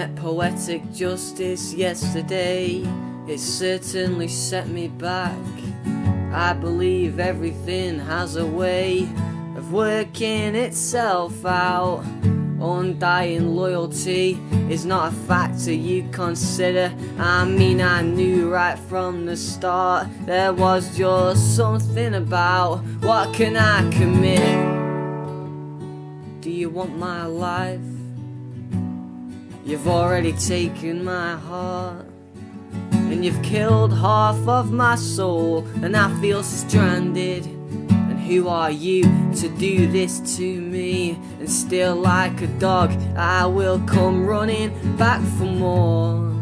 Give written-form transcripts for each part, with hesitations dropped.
met poetic justice yesterday. It certainly set me back. I believe everything has a way of working itself out. Undying loyalty is not a factor you consider. I mean, I knew right from the start there was just something about what can I commit. Do you want my life? You've already taken my heart, and you've killed half of my soul, and I feel stranded. And who are you to do this to me? And still like a dog I will come running back for more.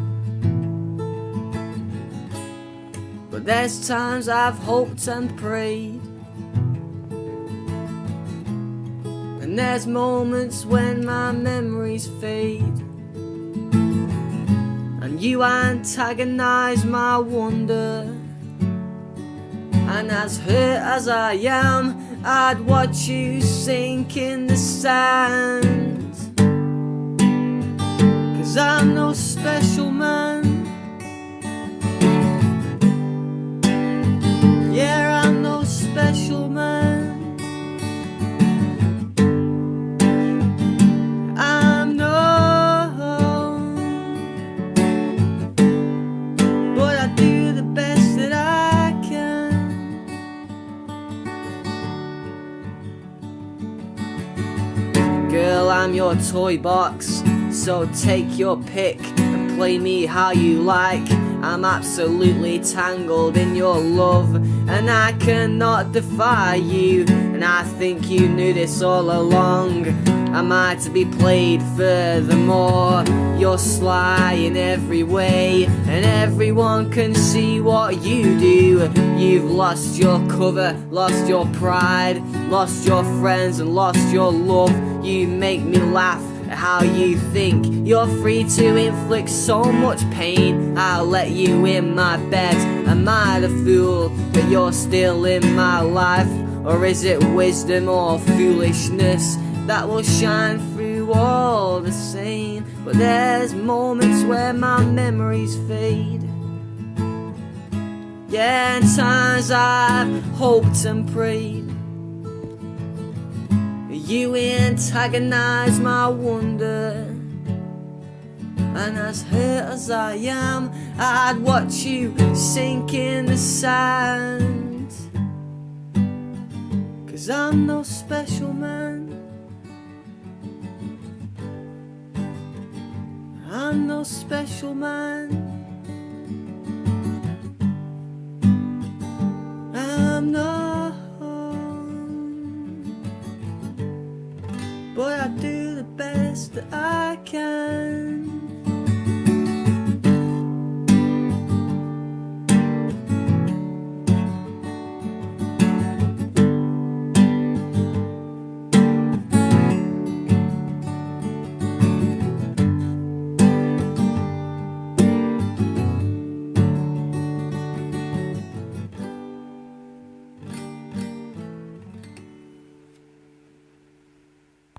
But there's times I've hoped and prayed, and there's moments when my memories fade, and you antagonize my wonder. And as hurt as I am, I'd watch you sink in the sand. 'Cause I'm no special man. Yeah, I'm no special man. I'm known, but I do the best that I can. Girl, I'm your toy box, so take your pick and play me how you like. I'm absolutely tangled in your love, and I cannot defy you. And I think you knew this all along. Am I to be played furthermore? You're sly in every way, and everyone can see what you do. You've lost your cover, lost your pride, lost your friends and lost your love. You make me laugh at how you think you're free to inflict so much pain. I'll let you in my bed. Am I the fool that you're still in my life? Or is it wisdom or foolishness that will shine through all the same? But there's moments where my memories fade. Yeah, and times I've hoped and prayed. You antagonize my wonder, and as hurt as I am, I'd watch you sink in the sand. 'Cause I'm no special man. I'm no special man. I'm not, but I do the best that I can.